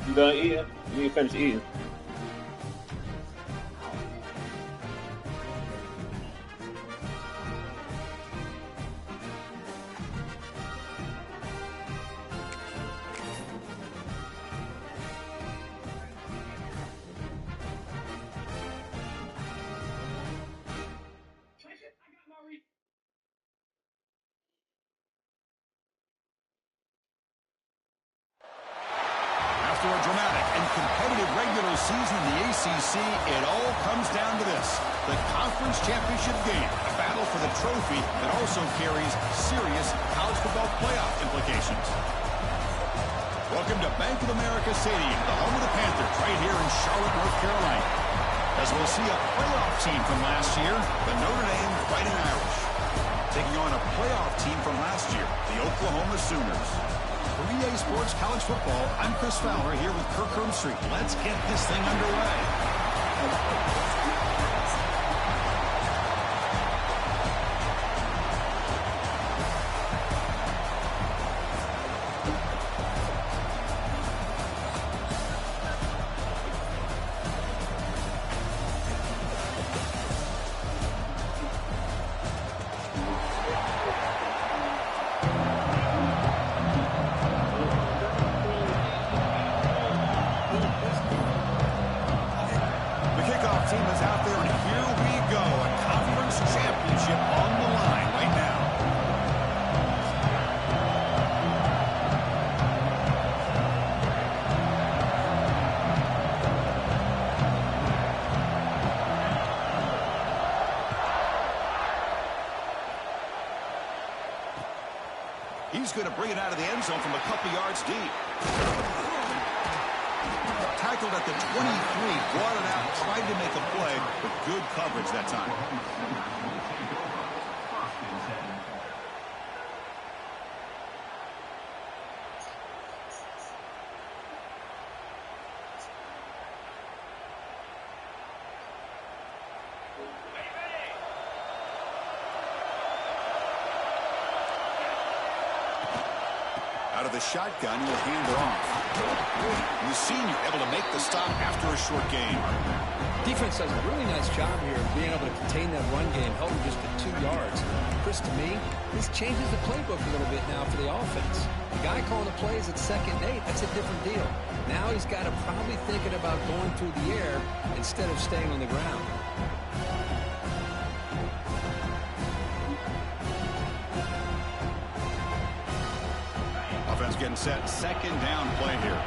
You gonna eat it? You need to finish eating. After a dramatic and competitive regular season in the ACC, it all comes down to this: the conference championship game, a battle for the trophy that also carries serious college football playoff implications. Welcome to Bank of America Stadium, the home of the Panthers, right here in Charlotte, North Carolina. As we'll see a playoff team from last year, the Notre Dame Fighting Irish, taking on a playoff team from last year, the Oklahoma Sooners. For EA Sports College Football, I'm Chris Fowler here with Kirk Herbstreit. Let's get this thing underway. Team is out there, and here we go. A conference championship on the line right now. He's going to bring it out of the end zone from a couple yards deep. Tackled at the 23, brought it out, tried to make a play, but good coverage that time. Out of the shotgun, he'll hand it off. The senior able to make the stop after a short game. Defense does a really nice job here of being able to contain that run game, held just at 2 yards. Chris, to me, this changes the playbook a little bit now for the offense. The guy calling the plays at 2nd and 8, that's a different deal. Now he's got to probably thinking about going through the air instead of staying on the ground. getting set. Second down play here.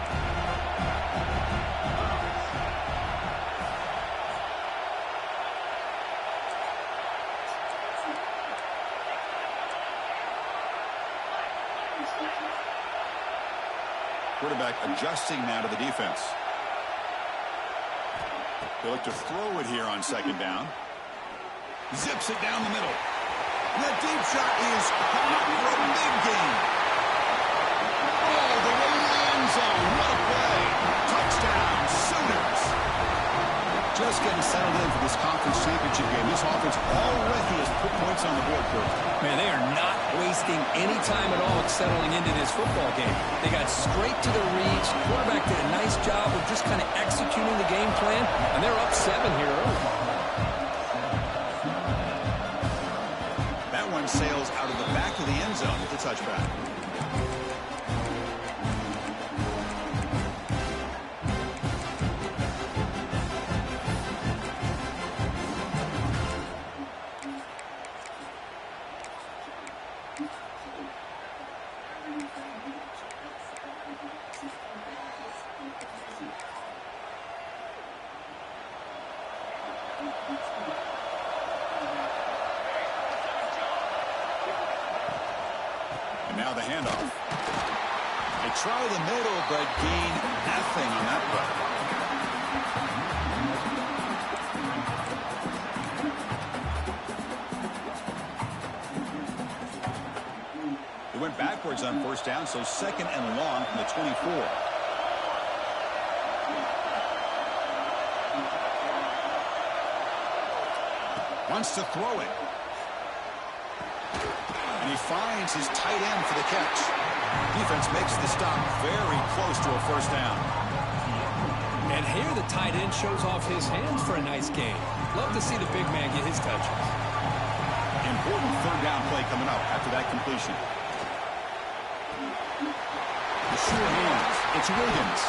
Quarterback adjusting now to the defense. They look to throw it here on second down. Zips it down the middle. The deep shot is caught for a big gain. All the way to the end zone. What a play. Touchdown, Sooners. Just getting settled in for this conference championship game. This offense already has put points on the board for it. Man, they are not wasting any time at all settling into this football game. They got straight to their reads. Quarterback did a nice job of just kind of executing the game plan, and they're up 7 here early. That one sails out of the back of the end zone with the touchback. And now the handoff. They try the middle, but gain nothing on that play. They went backwards on first down, so second and long from the 24. Wants to throw it. And he finds his tight end for the catch. Defense makes the stop very close to a first down. And here the tight end shows off his hands for a nice gain. Love to see the big man get his touches. Important third down play coming up after that completion. The sure hands. It's Williams.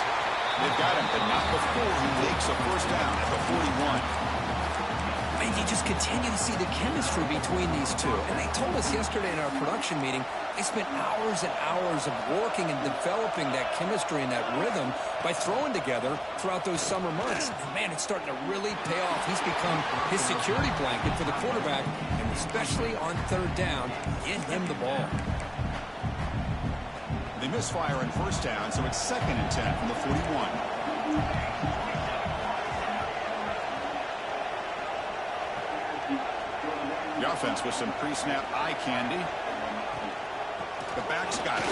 They've got him, but not before he makes a first down at the 41. And you just continue to see the chemistry between these two. And they told us yesterday in our production meeting, they spent hours and hours of working and developing that chemistry and that rhythm by throwing together throughout those summer months. And man, it's starting to really pay off. He's become his security blanket for the quarterback, and especially on third down, get him the ball. They misfire on first down, so it's 2nd and 10 from the 41. The offense with some pre-snap eye candy. The back's got it.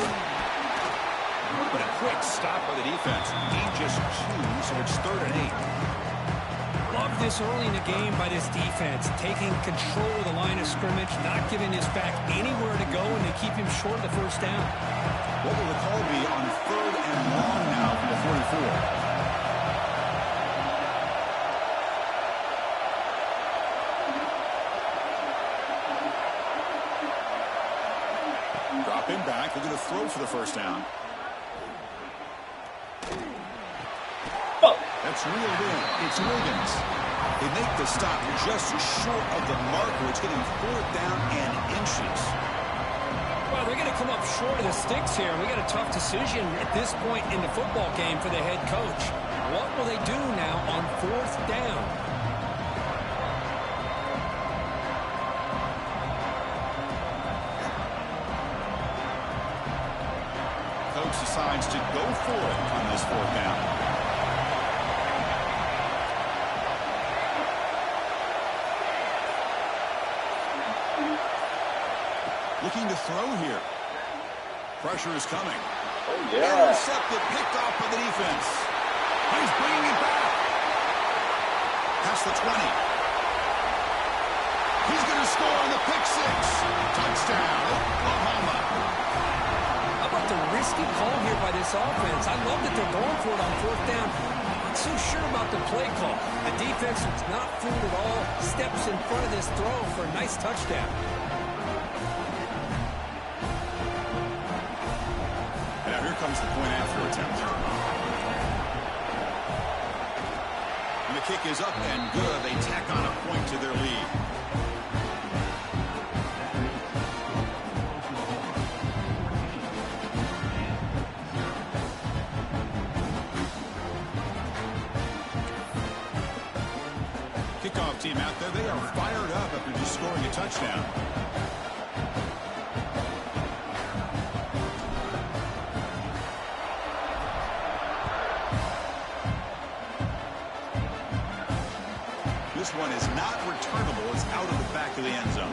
But a quick stop by the defense. He just chews, so it's 3rd and 8. Love this early in the game by this defense, taking control of the line of scrimmage, not giving his back anywhere to go, and they keep him short of the first down. What will the call be on 3rd and long now from the 44? Drop him back. They're going to throw for the first down. That's reeled in. It's Williams. They make the stop just short of the marker. It's getting 4th down and inches. Well, they're going to come up short of the sticks here. We got a tough decision at this point in the football game for the head coach. What will they do now on 4th down? Coach decides to go for it on this 4th down. Looking to throw here. Pressure is coming. Oh, yeah. Intercepted, picked off by the defense. He's bringing it back. Past the 20. He's going to score on the pick 6. Touchdown, Oklahoma. How about the risky call here by this offense? I love that they're going for it on 4th down. Not so sure about the play call. The defense was not fooled at all. Steps in front of this throw for a nice touchdown. Now here comes the point after attempt. And the kick is up and good. They tack on a point to their lead. out there. They are fired up after just scoring a touchdown. This one is not returnable. It's out of the back of the end zone.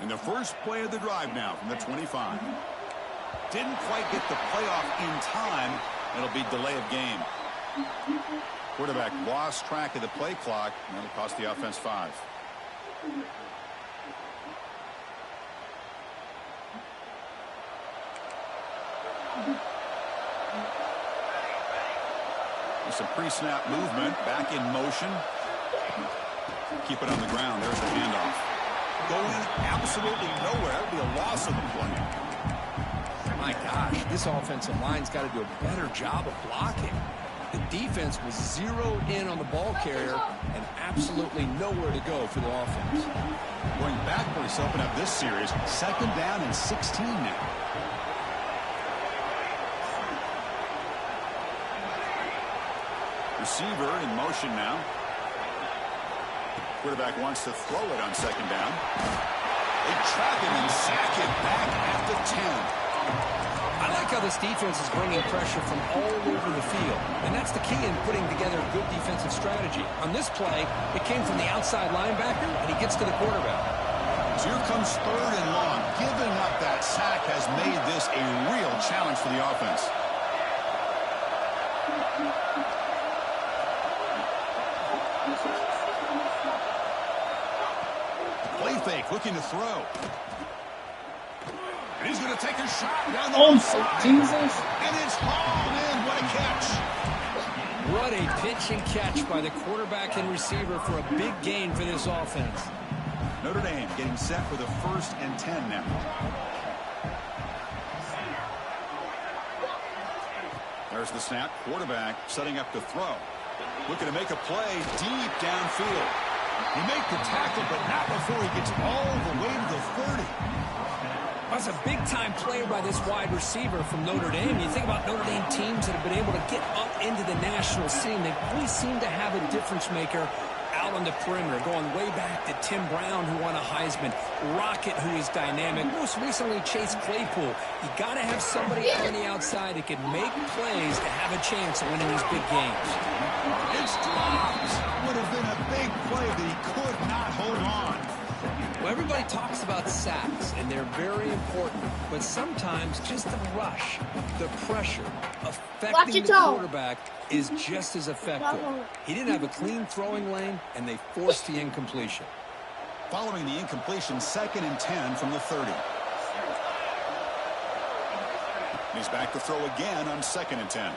And the first play of the drive now from the 25. Didn't quite get the playoff in time. It'll be delay of game. Quarterback lost track of the play clock, and that'll cost the offense 5. There's some pre-snap movement. Back in motion. Keep it on the ground. There's the handoff. Going absolutely nowhere. That would be a loss of the play. My gosh, this offensive line's got to do a better job of blocking. The defense was zeroed in on the ball carrier and absolutely nowhere to go for the offense. Going backwards to open up this series. 2nd down and 16 now. Receiver in motion now. Quarterback wants to throw it on 2nd down. They trap him and sack it back at the 10. I like how this defense is bringing pressure from all over the field, and that's the key in putting together a good defensive strategy. On this play, it came from the outside linebacker, and he gets to the quarterback. So here comes 3rd and long. Giving up that sack has made this a real challenge for the offense. Play fake, looking to throw. And he's going to take a shot down the side. Jesus. And it's hauled in. What a catch. What a pitch and catch by the quarterback and receiver for a big gain for this offense. Notre Dame getting set for the 1st and 10 now. There's the snap. Quarterback setting up to throw. Looking to make a play deep downfield. He made the tackle, but not before he gets all the way to the 30. That's a big-time play by this wide receiver from Notre Dame. You think about Notre Dame teams that have been able to get up into the national scene. They always seem to have a difference maker out on the perimeter, going way back to Tim Brown, who won a Heisman, Rocket, who is dynamic, most recently Chase Claypool. You got to have somebody on the outside that can make plays to have a chance of winning these big games. It's dropped. Would have been a big play that he could not hold on. Well, everybody talks about sacks, and they're very important, but sometimes just the rush, the pressure, affecting the quarterback is just as effective. He didn't have a clean throwing lane, and they forced the incompletion. Following the incompletion, 2nd and 10 from the 30. He's back to throw again on 2nd and 10.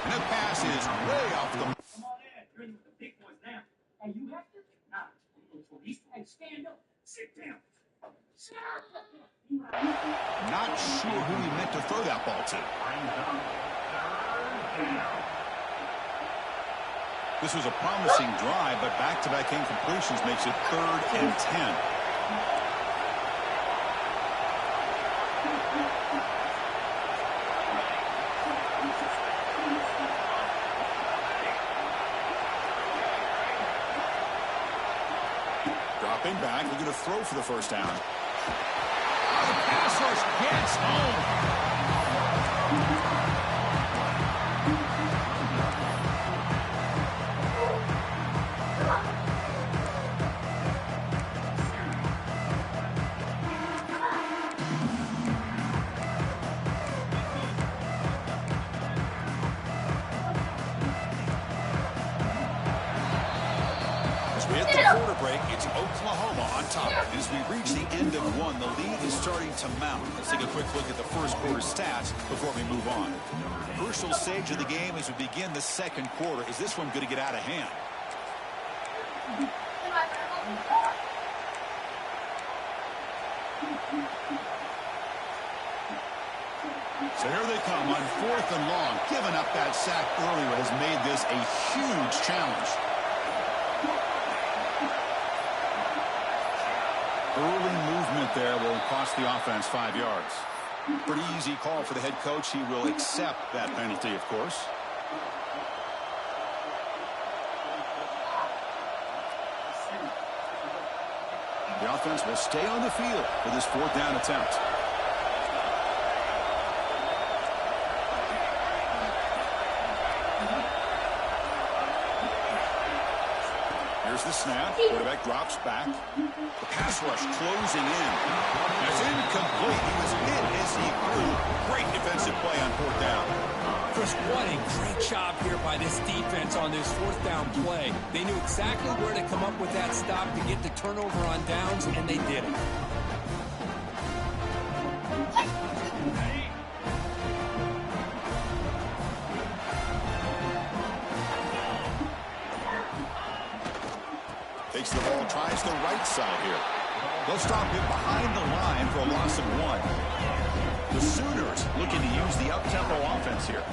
And the pass is way off the... Come on in. You're in with the big boys now. And you have to... Nah. Stand up. Sit down. Not sure who he meant to throw that ball to. This was a promising drive, but back-to-back incompletions makes it 3rd and 10. Dropping back, looking to throw for the 1st down. The pass rush gets home. With the quarter break, it's Oklahoma on top. As we reach the end of one, the lead is starting to mount. Let's take a quick look at the first quarter stats before we move on. Crucial stage of the game as we begin the 2nd quarter. Is this one going to get out of hand? So here they come on 4th and long. Giving up that sack earlier has made this a huge challenge. Early movement there will cost the offense 5 yards. Pretty easy call for the head coach. He will accept that penalty, of course. The offense will stay on the field for this 4th down attempt. Here's the snap. Quarterback drops back. The pass rush closing in. It's incomplete. He was hit as he grew. Great defensive play on 4th down. Chris, what a great job here by this defense on this 4th down play. They knew exactly where to come up with that stop to get the turnover on downs, and they did it. Takes the ball, tries the right side here. They'll stop him behind the line for a loss of 1. The Sooners looking to use the up-tempo offense here.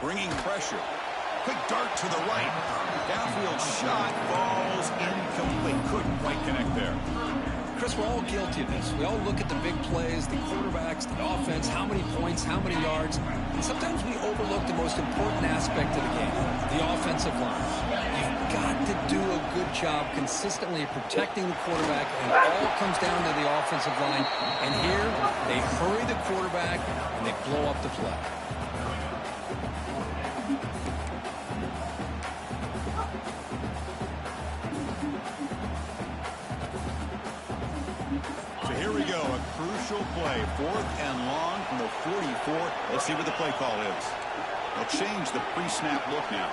Bringing pressure. Quick dart to the right. Downfield shot falls incomplete. Couldn't quite connect there. Chris, we're all guilty of this. We all look at the big plays, the quarterbacks, the offense, how many points, how many yards. And sometimes we overlook the most important aspect of the game, the offensive line. You've got to do a good job consistently protecting the quarterback, and it all comes down to the offensive line. And here, they hurry the quarterback, and they blow up the play. Crucial play, 4th and long from the 44. Let's see what the play call is. They'll change the pre-snap look now.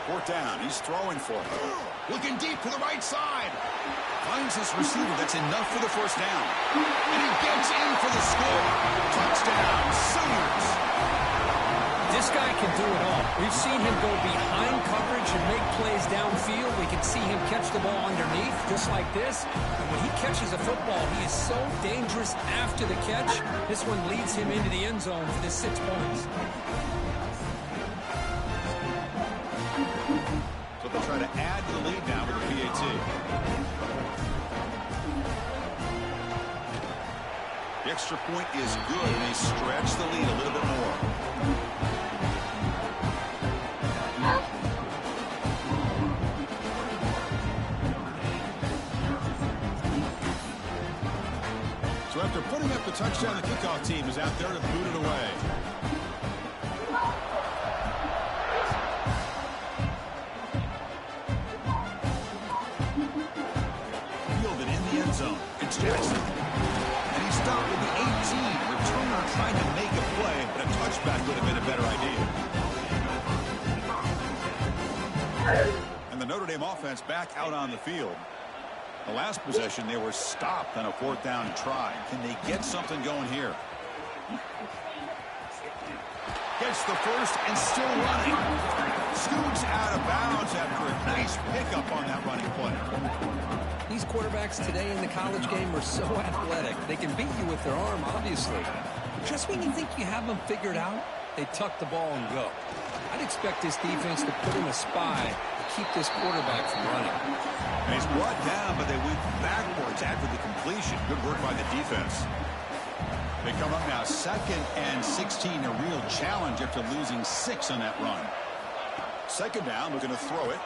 4th down. He's throwing for it. Looking deep to the right side. Finds his receiver. That's enough for the 1st down. And he gets in for the score. Touchdown, Sooners. This guy can do it all. We've seen him go behind coverage and make plays downfield. We can see him catch the ball underneath, just like this. And when he catches a football, he is so dangerous after the catch. This one leads him into the end zone for the 6 points. So they'll try to add to the lead now with the PAT. The extra point is good, and they stretch the lead a little bit more. So after putting up the touchdown, the kickoff team is out there to boot it away. Fielded in the end zone. It's Jackson. And he's stopped with the 18. Returner trying to make a play, but a touchback would have been a better idea. And the Notre Dame offense back out on the field. The last possession, they were stopped on a 4th down try. Can they get something going here? Gets the first and still running. Scoots out of bounds after a nice pickup on that running play. These quarterbacks today in the college game are so athletic. They can beat you with their arm, obviously. Just when you think you have them figured out, they tuck the ball and go. I'd expect this defense to put in a spy to keep this quarterback from running. And he's brought down, but they went backwards after the completion. Good work by the defense. They come up now 2nd and 16, a real challenge after losing 6 on that run. 2nd down, looking to throw it.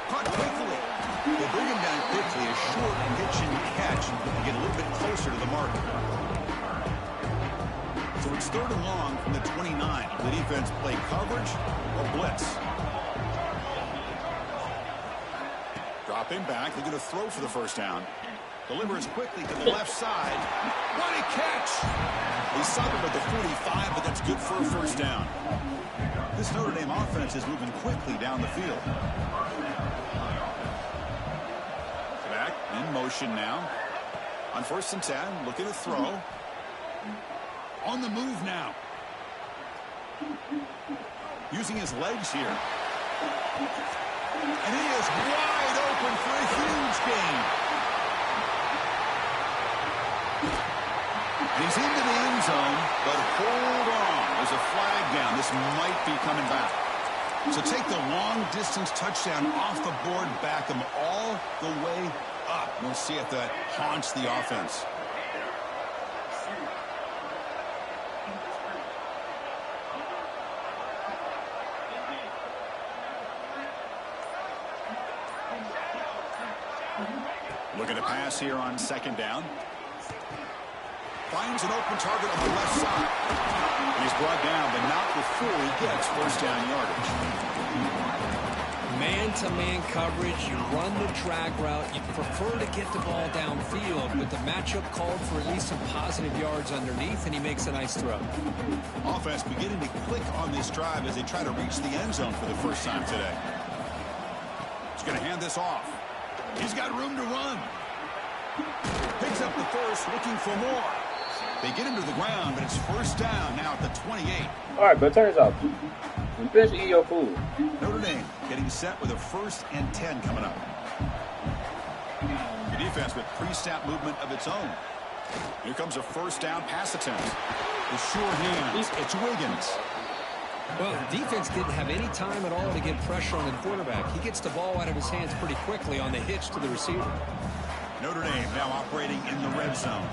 Caught quickly. They bring him down quickly, a short pitch and catch, and get a little bit closer to the mark. So it's 3rd and long from the 29. The defense play coverage or blitz. Dropping back, looking to throw for the 1st down. Delivers quickly to the left side. What a catch! He stopped him at the 45, but that's good for a 1st down. This Notre Dame offense is moving quickly down the field. Back in motion now. On 1st and 10, looking to throw. On the move now. Using his legs here. And he is wide open for a huge gain. And he's into the end zone, but hold on. There's a flag down. This might be coming back. So take the long-distance touchdown off the board, back him all the way up. We'll see if that haunts the offense. Looking to pass here on second down. Finds an open target on the left side. And he's brought down, but not before he gets first down yardage. Man-to-man coverage, you run the drag route, you prefer to get the ball downfield, but the matchup called for at least some positive yards underneath, and he makes a nice throw. Offense beginning to click on this drive as they try to reach the end zone for the first time today. He's going to hand this off. He's got room to run. Picks up the first, looking for more. They get him to the ground, but it's first down now at the 28. All right, but turns out, when finish eating your food. Notre Dame getting set with a 1st and 10 coming up. The defense with pre-snap movement of its own. Here comes a first down pass attempt. The sure hands. It's Wiggins. Well, the defense didn't have any time at all to get pressure on the quarterback. He gets the ball out of his hands pretty quickly on the hitch to the receiver. Notre Dame now operating in the red zone.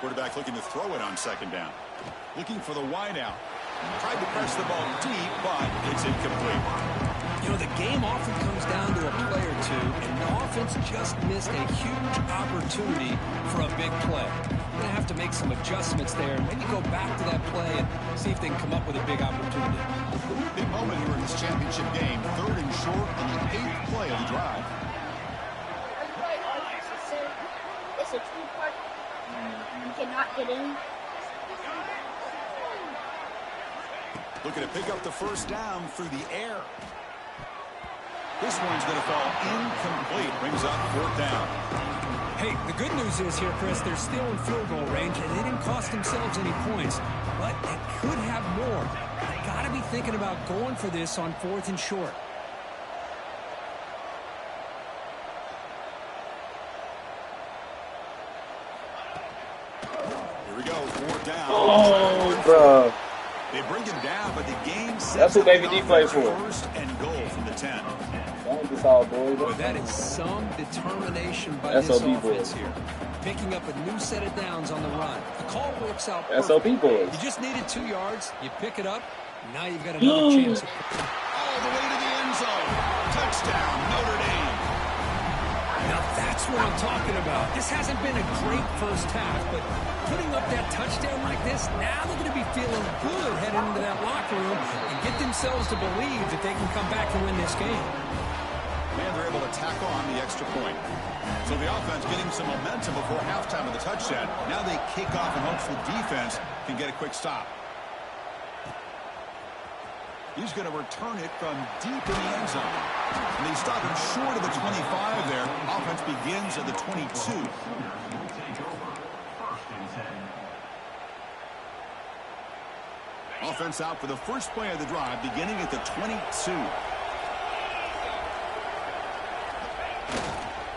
Quarterback looking to throw it on second down. Looking for the wide out. Tried to press the ball deep, but it's incomplete. You know, the game often comes down to a play or two, and the offense just missed a huge opportunity for a big play. They're going to have to make some adjustments there, maybe go back to that play and see if they can come up with a big opportunity. Big moment here in this championship game. 3rd and short on the 8th play of the drive. It's a two-part. You cannot get in. Looking to pick up the first down through the air. This one's going to fall incomplete. Brings up 4th down. Hey, the good news is here, Chris, they're still in field goal range, and they didn't cost themselves any points, but they could have more. They got to be thinking about going for this on 4th and short. Here we go, 4th down. Oh, bro. They bring him down, but the game sets That's what Baby D plays for. 1st and goal from the 10. That's all, boys. Boy, that is some determination by this SOB offense boys. here. Picking up a new set of downs on the run. The call works out SOB perfect. boys. You just needed 2 yards. You pick it up. Now you've got another chance. All the way to the end zone. Touchdown, Notre Dame. Now that's what I'm talking about. This hasn't been a great first half, but putting up that touchdown like this, now they're going to be feeling good heading into that locker room and get themselves to believe that they can come back and win this game. And they're able to tack on the extra point. So the offense getting some momentum before halftime of the touchdown. Now they kick off and hopes the defense can get a quick stop. He's going to return it from deep in the end zone. And they stop him short of the 25 there. Offense begins at the 22. Offense out for the first play of the drive, beginning at the 22.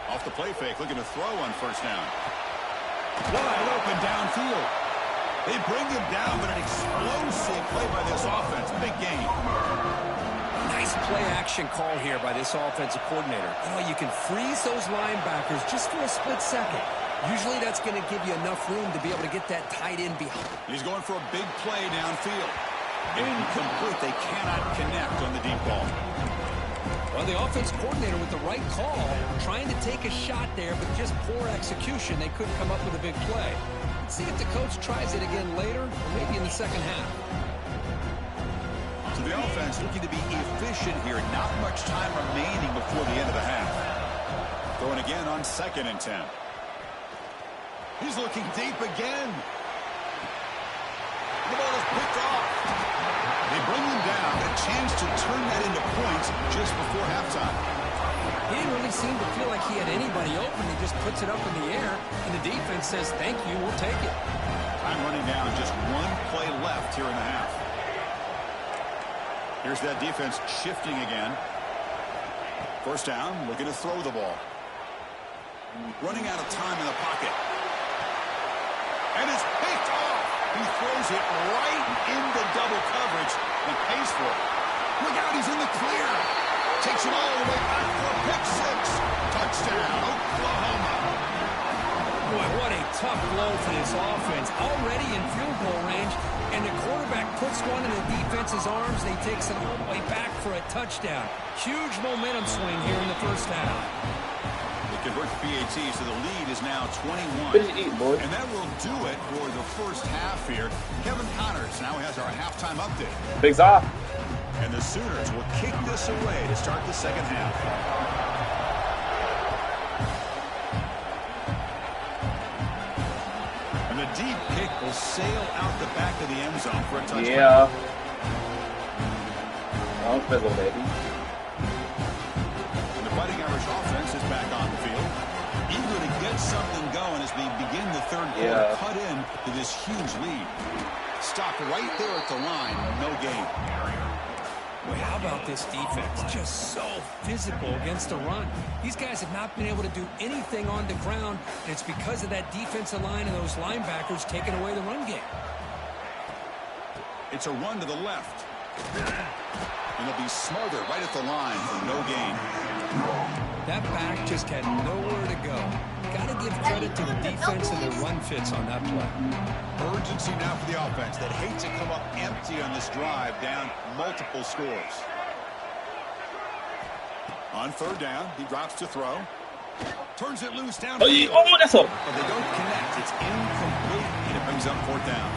Off the play fake, looking to throw on first down. Wide open downfield. They bring him down, but an explosive play by this offense. Big game. Nice play action call here by this offensive coordinator. You know, you can freeze those linebackers just for a split second. Usually that's going to give you enough room to be able to get that tight end behind. He's going for a big play downfield. Incomplete. They cannot connect on the deep ball. Well, the offense coordinator with the right call, trying to take a shot there, but just poor execution. They couldn't come up with a big play. Let's see if the coach tries it again later, or maybe in the second half. So the offense looking to be efficient here. Not much time remaining before the end of the half. Throwing again on 2nd and 10. He's looking deep again. The ball is picked off. They bring him down. A chance to turn that into points just before halftime. He didn't really seem to feel like he had anybody open. He just puts it up in the air, and the defense says, thank you, we'll take it. Time running down. Just one play left here in the half. Here's that defense shifting again. First down, looking to throw the ball. Running out of time in the pocket. And it's picked off. He throws it right into double coverage and pays for it. Look out, he's in the clear. Takes it all the way back for a pick six. Touchdown, Oklahoma. Boy, what a tough blow for this offense. Already in field goal range, and the quarterback puts one in the defense's arms. They takes it all the way back for a touchdown. Huge momentum swing here in the first half. They convert the PAT, so the lead is now 21. Finish eating, boy. And that will do it for the first half here. Kevin Connors now has our halftime update. Big off. And the Sooners will kick this away to start the second half. And the deep kick will sail out the back of the end zone for a touchdown. Yeah. Long fizzle, baby. And the Fighting Irish offense is back on the field. Eager to get something going as we begin the third quarter. Cut in to this huge lead. Stopped right there at the line. No gain. Boy, how about this defense? Just so physical against the run. These guys have not been able to do anything on the ground, and it's because of that defensive line and those linebackers taking away the run game. It's a run to the left. And it'll be Smarter right at the line for no gain. That back just had nowhere to go. Got to give credit to the defense and their run fits on that play. Urgency now for the offense that hates to come up empty on this drive, down multiple scores. On third down, he drops to throw. Turns it loose down. Oh, that's up. But they don't connect. It's incomplete, and it brings up fourth down.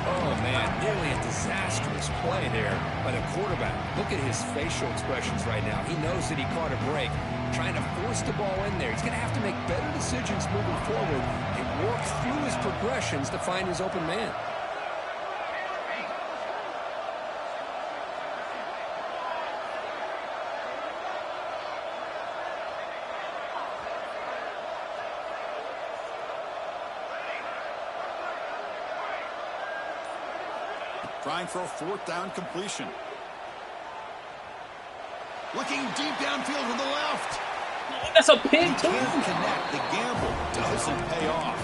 Oh, man, nearly a disastrous play there by the quarterback. Look at his facial expressions right now. He knows that he caught a break, trying to force the ball in there. He's going to have to make better decisions moving forward and work through his progressions to find his open man. Trying for a fourth down completion. Looking deep downfield to the left. That's a pig, too. Can't connect. The gamble doesn't pay off.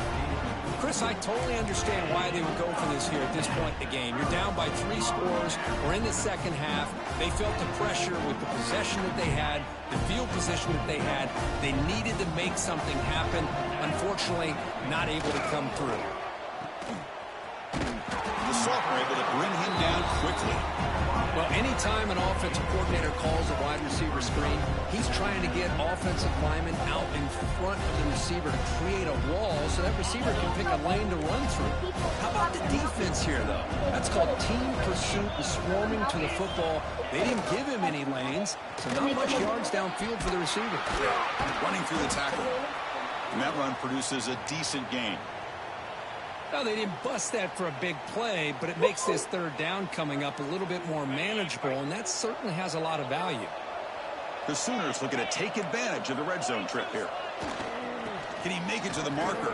Chris, I totally understand why they would go for this here at this point in the game. You're down by 3 scores. We're in the second half. They felt the pressure with the possession that they had, the field position that they had. They needed to make something happen. Unfortunately, not able to come through. The sophomore able to bring him down quickly. Well, anytime an offensive coordinator calls a wide receiver screen, he's trying to get offensive linemen out in front of the receiver to create a wall so that receiver can pick a lane to run through. How about the defense here, though? That's called team pursuit and swarming to the football. They didn't give him any lanes, so not much yards downfield for the receiver. Running through the tackle. And that run produces a decent gain. Now, they didn't bust that for a big play, but it makes this third down coming up a little bit more manageable, and that certainly has a lot of value. The Sooners looking to take advantage of the red zone trip here. Can he make it to the marker?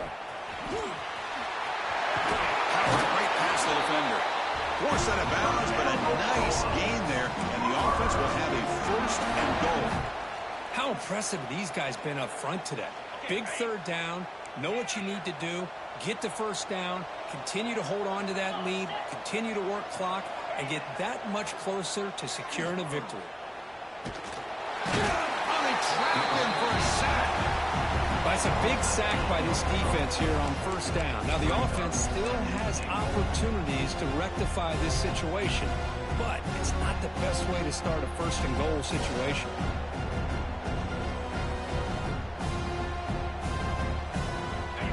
Howard right past the defender. Forced out of bounds, but a nice gain there, and the offense will have a first and goal. How impressive have these guys been up front today? Big third down, know what you need to do. Get the first down, continue to hold on to that lead, continue to work clock, and get that much closer to securing a victory. Oh, they trapped him for a sack. That's a big sack by this defense here on first down. Now, the offense still has opportunities to rectify this situation, but it's not the best way to start a first and goal situation.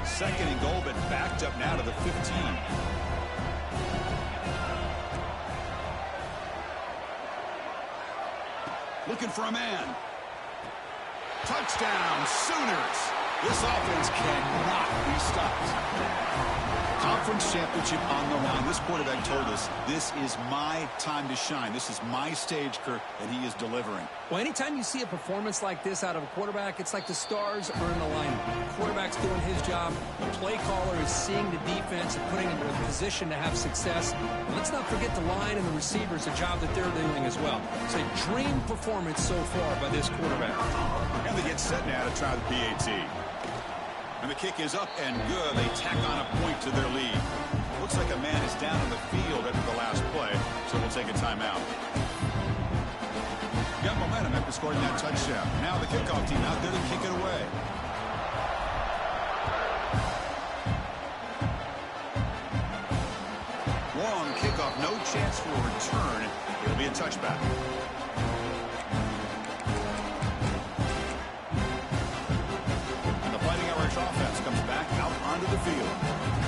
Second and goal, but backed up now to the 15. Looking for a man. Touchdown, Sooners. This offense cannot be stopped. Conference championship on the line. This quarterback told us, this is my time to shine. This is my stage, Kirk, and he is delivering. Well, anytime you see a performance like this out of a quarterback, it's like the stars are in alignment. The quarterback's doing his job. The play caller is seeing the defense and putting them in a position to have success. And let's not forget the line and the receivers, the job that they're doing as well. It's a dream performance so far by this quarterback. And they get set now to try the PAT. And the kick is up and good. They tack on a point to their lead. Looks like a man is down on the field after the last play, so we'll take a timeout. Got momentum after scoring that touchdown. Now the kickoff team out there to kick it away. Long kickoff, no chance for a return. It'll be a touchback. And the Fighting Irish offense comes back out onto the field.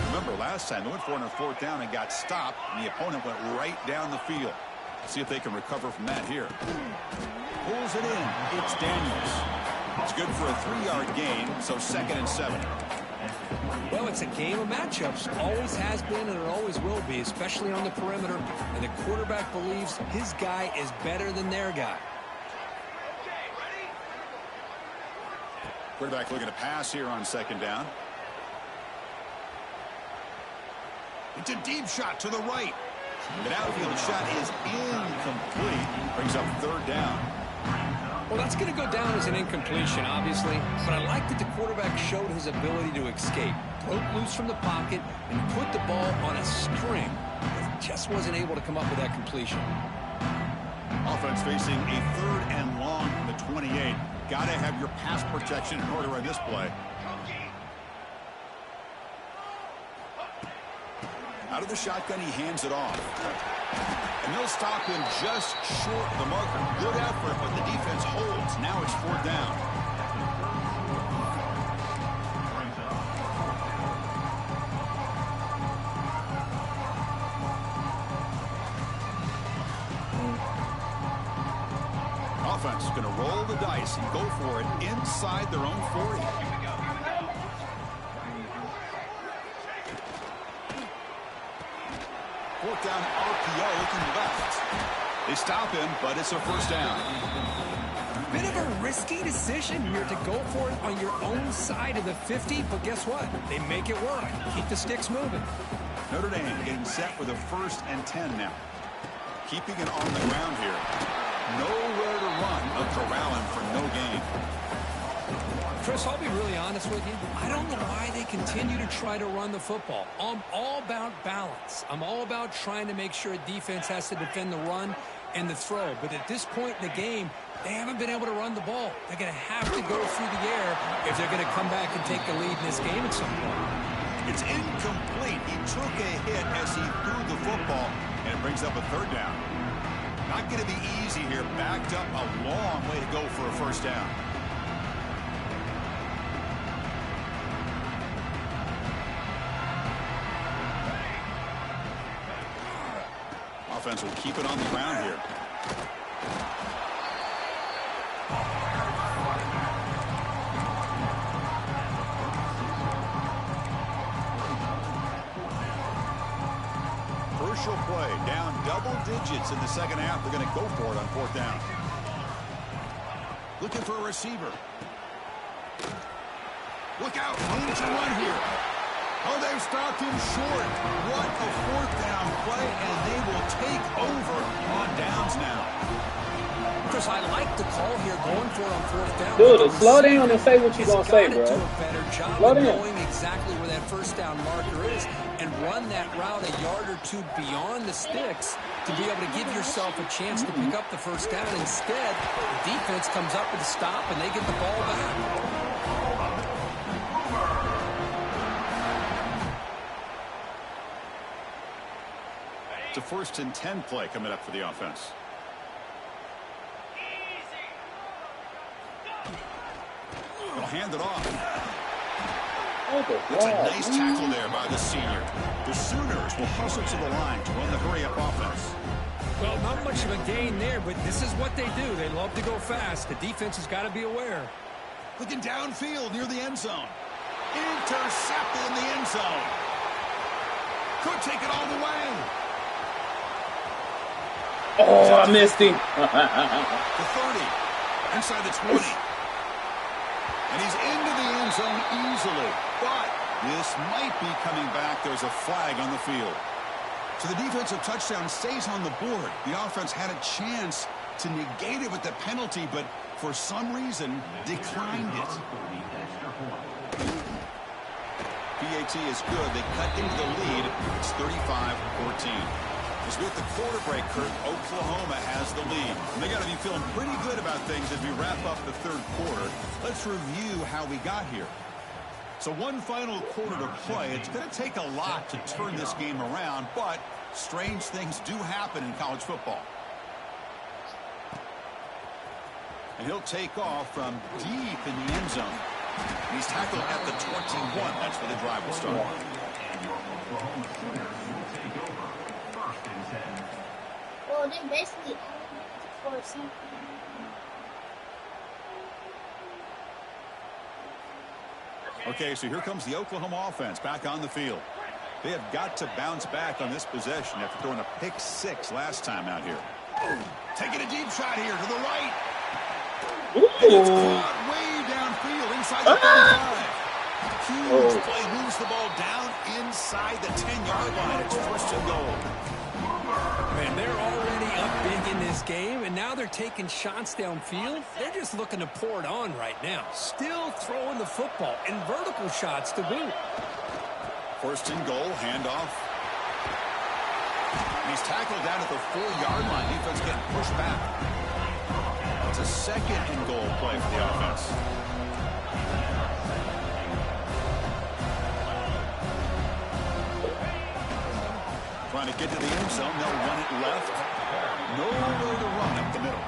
Remember, last time they went for it on 4th down and got stopped, and the opponent went right down the field. See if they can recover from that here. Pulls it in. It's Daniels. It's good for a 3-yard gain, so 2nd and 7. Well, it's a game of matchups. Always has been and it always will be, especially on the perimeter. And the quarterback believes his guy is better than their guy. Quarterback looking to pass here on 2nd down. It's a deep shot to the right. The outfield shot is incomplete. Brings up 3rd down. Well, that's going to go down as an incompletion, obviously. But I like that the quarterback showed his ability to escape. Broke loose from the pocket and put the ball on a string. But just wasn't able to come up with that completion. Offense facing a 3rd and long from the 28. Got to have your pass protection in order on this play. Out of the shotgun, he hands it off. And they'll stop him just short of the marker. Good effort, but the defense holds. Now it's 4th down. Offense is going to roll the dice and go for it inside their own 40. Fourth down RPO looking left. They stop him, but it's a 1st down. Bit of a risky decision here to go for it on your own side of the 50, but guess what? They make it work. Keep the sticks moving. Notre Dame getting set for the 1st and 10 now. Keeping it on the ground here. Nowhere to run. They'll corral him for no gain. Chris, I'll be really honest with you. I don't know why they continue to try to run the football. I'm all about balance. I'm all about trying to make sure a defense has to defend the run and the throw. But at this point in the game, they haven't been able to run the ball. They're going to have to go through the air if they're going to come back and take the lead in this game at some point. It's incomplete. He took a hit as he threw the football, and it brings up a 3rd down. Not going to be easy here. Backed up a long way to go for a 1st down. Offense will keep it on the ground here. Crucial play. Down double digits in the 2nd half. They're going to go for it on 4th down. Looking for a receiver. Look out. Room to run here. Oh, they've stopped him short. What a 4th down play, and they will take over on downs now. Chris, I like the call here going for it on 4th down. Dude, slow down and say what you're going to say, bro. Do a better job Slow of down. knowing exactly where that 1st down marker is and run that route a yard or two beyond the sticks to be able to give yourself a chance to pick up the 1st down. Instead, the defense comes up with a stop and they get the ball back. It's a 1st and 10 play coming up for the offense. They'll hand it off. It's a nice tackle there by the senior. The Sooners will hustle to the line to run the hurry-up offense. Well, not much of a gain there, but this is what they do. They love to go fast. The defense has got to be aware. Looking downfield near the end zone. Intercepted in the end zone. Could take it all the way. Oh, I missed him. The 30. Inside the 20. And he's into the end zone easily. But this might be coming back. There's a flag on the field. So the defensive touchdown stays on the board. The offense had a chance to negate it with the penalty, but for some reason declined it. PAT is good. They cut into the lead. It's 35-14. As we hit the quarter break, Kurt, Oklahoma has the lead. And they got to be feeling pretty good about things as we wrap up the third quarter. Let's review how we got here. So one final quarter to play. It's going to take a lot to turn this game around, but strange things do happen in college football. And he'll take off from deep in the end zone. He's tackled at the 21. That's where the drive will start. Well, they basically for something. Okay, so here comes the Oklahoma offense back on the field. They have got to bounce back on this possession after throwing a pick 6 last time out here. Taking a deep shot here to the right. And it's caught way downfield inside the 35. Huge play, moves the ball down inside the 10-yard line. It's first and goal. Man, they're already up big in this game, and now they're taking shots downfield. They're just looking to pour it on right now. Still throwing the football, and vertical shots to boot. First and goal, handoff. He's tackled down at the 4-yard line. Defense getting pushed back. It's a second and goal play for the offense. Trying to get to the end zone. They'll run it left. Nowhere to run up the middle.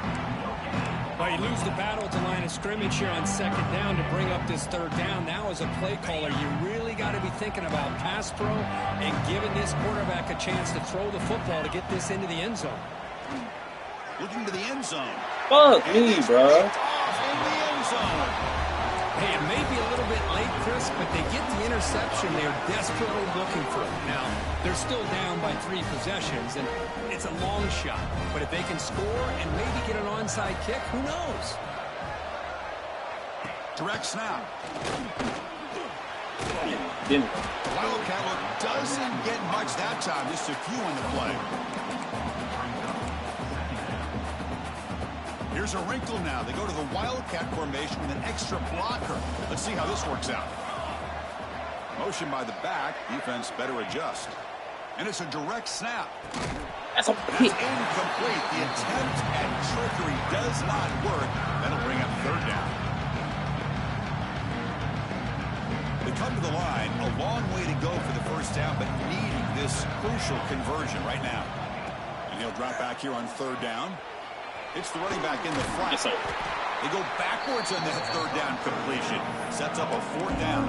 Well, you lose the battle at the line of scrimmage here on second down to bring up this third down. Now, as a play caller, you really got to be thinking about pass pro and giving this quarterback a chance to throw the football to get this into the end zone. Looking to the end zone. Fuck me, bro. Off in the end zone. Hey, it may be a little bit late, Chris, but they get the interception they're desperately looking for. Now, they're still down by 3 possessions, and it's a long shot. But if they can score and maybe get an onside kick, who knows? Direct snap. Wildcat look doesn't get much that time. Just a few in the play. Here's a wrinkle now. They go to the Wildcat formation with an extra blocker. Let's see how this works out. Motion by the back. Defense better adjust. And it's a direct snap. That's a pick. Incomplete. The attempt at trickery does not work. That'll bring up third down. They come to the line. A long way to go for the first down, but needing this crucial conversion right now. And he'll drop back here on third down. It's the running back in the flat. Yes, sir. They go backwards on that third down completion. Sets up a fourth down.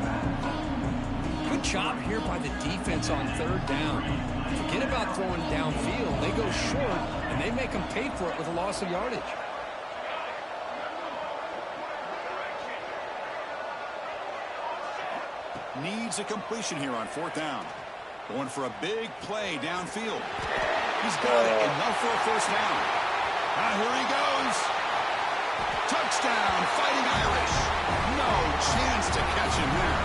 Good job here by the defense on third down. Forget about throwing downfield. They go short, and they make them pay for it with a loss of yardage. Needs a completion here on fourth down. Going for a big play downfield. He's got it. Enough for a first down. Here he goes. Touchdown, Fighting Irish. No chance to catch him there.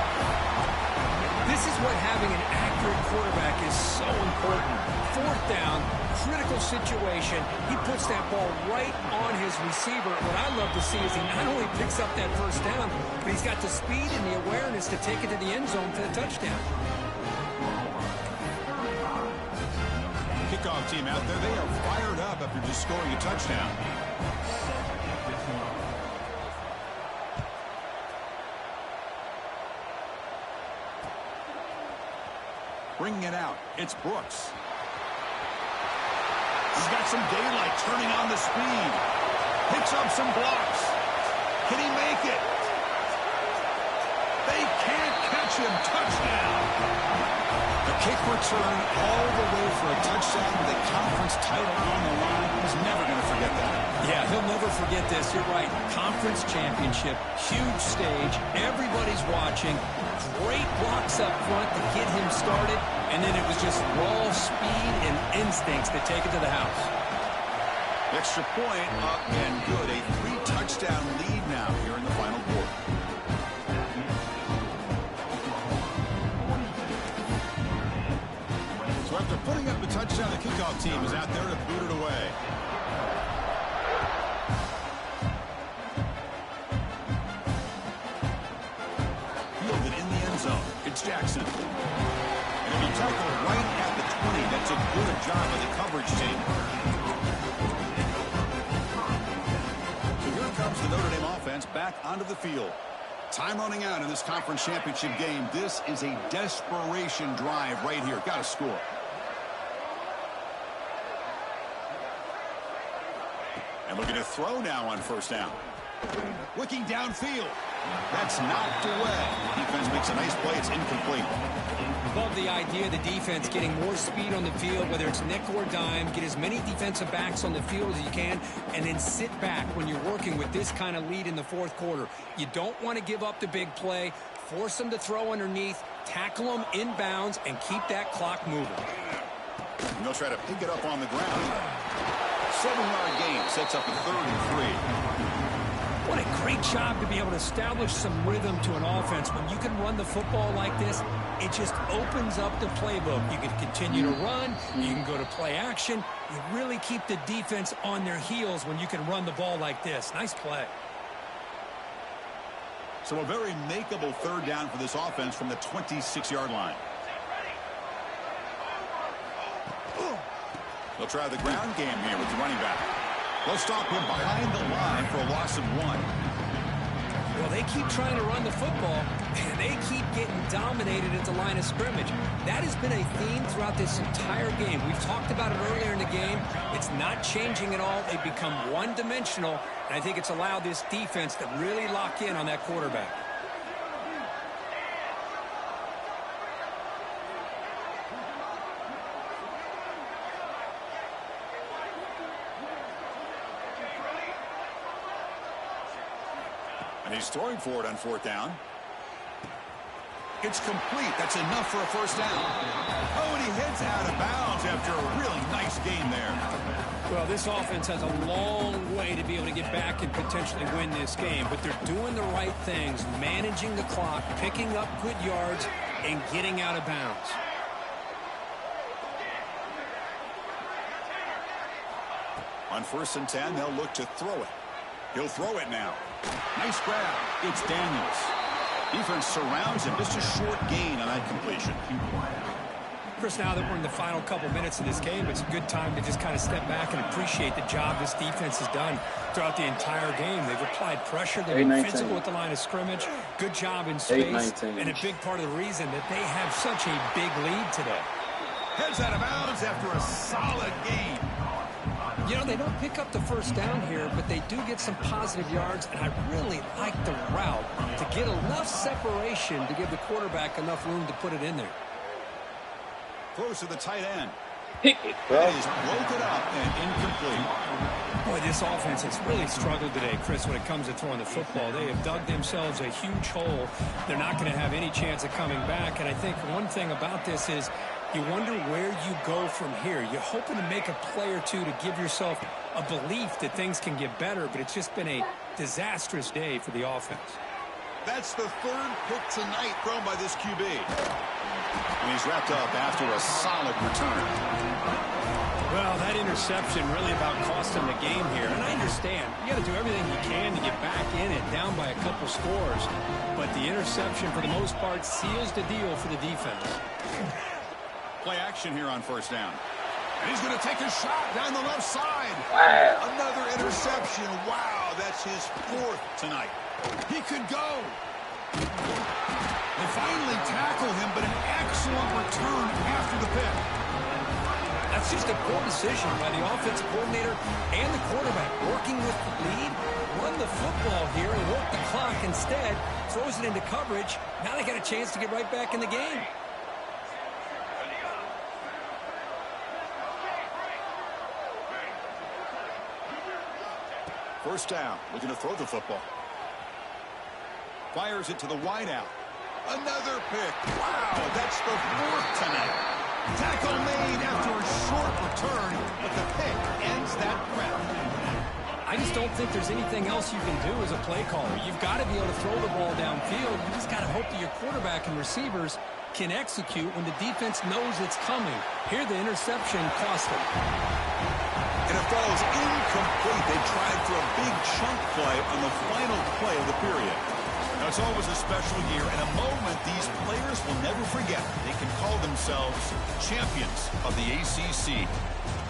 This is what having an accurate quarterback is so important. Fourth down, critical situation. He puts that ball right on his receiver. What I love to see is he not only picks up that first down, but he's got the speed and the awareness to take it to the end zone for the touchdown. Kickoff team out there, they are fired up after just scoring a touchdown. Bringing it out, it's Brooks. He's got some daylight, turning on the speed. Picks up some blocks. Can he make it? They can't catch him. Touchdown. The kick return all the way for a touchdown with a conference title on the line. He's never going to forget that. Yeah, he'll never forget this. You're right. Conference championship, huge stage. Everybody's watching. Great blocks up front to get him started. And then it was just raw speed and instincts that take it to the house. Extra point up and good. A 3-touchdown lead now here in the final quarter. So after putting up the touchdown, the kickoff team is out there to boot it away. Fielded in the end zone. It's It's Jackson. And if you tackle right at the 20, that's a good job of the coverage team. So here comes the Notre Dame offense back onto the field. Time running out in this conference championship game. This is a desperation drive right here. Got to score. And looking to throw now on first down. Looking downfield. That's knocked away. Defense makes a nice play. It's incomplete. Love the idea of the defense getting more speed on the field, whether it's nickel or dime. Get as many defensive backs on the field as you can, and then sit back when you're working with this kind of lead in the fourth quarter. You don't want to give up the big play. Force them to throw underneath, tackle them inbounds, and keep that clock moving. And they'll try to pick it up on the ground. 7-yard gain sets up a 3rd and 3. What a great job to be able to establish some rhythm to an offense. When you can run the football like this, it just opens up the playbook. You can continue to run. You can go to play action. You really keep the defense on their heels when you can run the ball like this. Nice play. So a very makeable 3rd down for this offense from the 26-yard line. They'll try the ground game here with the running back. They'll stop him behind the line for a loss of 1. Well, they keep trying to run the football, and they keep getting dominated at the line of scrimmage. That has been a theme throughout this entire game. We've talked about it earlier in the game. It's not changing at all. They've become one-dimensional, and I think it's allowed this defense to really lock in on that quarterback. And he's throwing for it on 4th down. It's complete. That's enough for a first down. Oh, and he heads out of bounds after a really nice gain there. Well, this offense has a long way to be able to get back and potentially win this game, but they're doing the right things, managing the clock, picking up good yards, and getting out of bounds. On 1st and 10, they'll look to throw it. He'll throw it now. Nice grab. It's Daniels. Defense surrounds him. Just a short gain on that completion. Chris, now that we're in the final couple minutes of this game, it's a good time to just kind of step back and appreciate the job this defense has done throughout the entire game. They've applied pressure. They've been physical at the line of scrimmage. Good job in space. And a big part of the reason that they have such a big lead today. Heads out of bounds after a solid gain. You know, they don't pick up the first down here, but they do get some positive yards, and I really like the route to get enough separation to give the quarterback enough room to put it in there. Close to the tight end. Pick it, bro. It is broken up and incomplete. Boy, this offense has really struggled today, Chris, when it comes to throwing the football. They have dug themselves a huge hole. They're not going to have any chance of coming back, and I think one thing about this is you wonder where you go from here. You're hoping to make a play or two to give yourself a belief that things can get better, but it's just been a disastrous day for the offense. That's the 3rd pick tonight thrown by this QB. And he's wrapped up after a solid return. Well, that interception really about cost him the game here. And I understand. You got to do everything you can to get back in it, down by a couple scores. But the interception, for the most part, seals the deal for the defense. Play action here on 1st down. And he's going to take a shot down the left side. Wow. Another interception. Wow, that's his 4th tonight. He could go. They finally tackle him, but an excellent return after the pick. That's just a poor decision by the offensive coordinator and the quarterback. Working with the lead, run the football here and work the clock instead. Throws it into coverage. Now they got a chance to get right back in the game. First down, looking to throw the football. Fires it to the wideout. Another pick. Wow, that's the 4th tonight. Tackle made after a short return, but the pick ends that prep. I just don't think there's anything else you can do as a play caller. You've got to be able to throw the ball downfield. You just got to hope that your quarterback and receivers can execute when the defense knows it's coming. Here, the interception cost them. And it falls incomplete. They tried for a big chunk play on the final play of the period. Now, it's always a special year and a moment these players will never forget. They can call themselves champions of the ACC.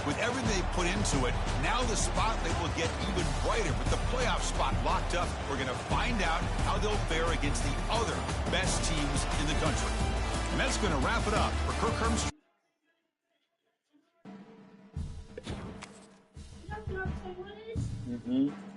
With everything they put into it, now the spotlight will get even brighter. With the playoff spot locked up, we're going to find out how they'll fare against the other best teams in the country. And that's going to wrap it up for Kirk Herm's. You know what I'm saying? What is? Mm-hmm.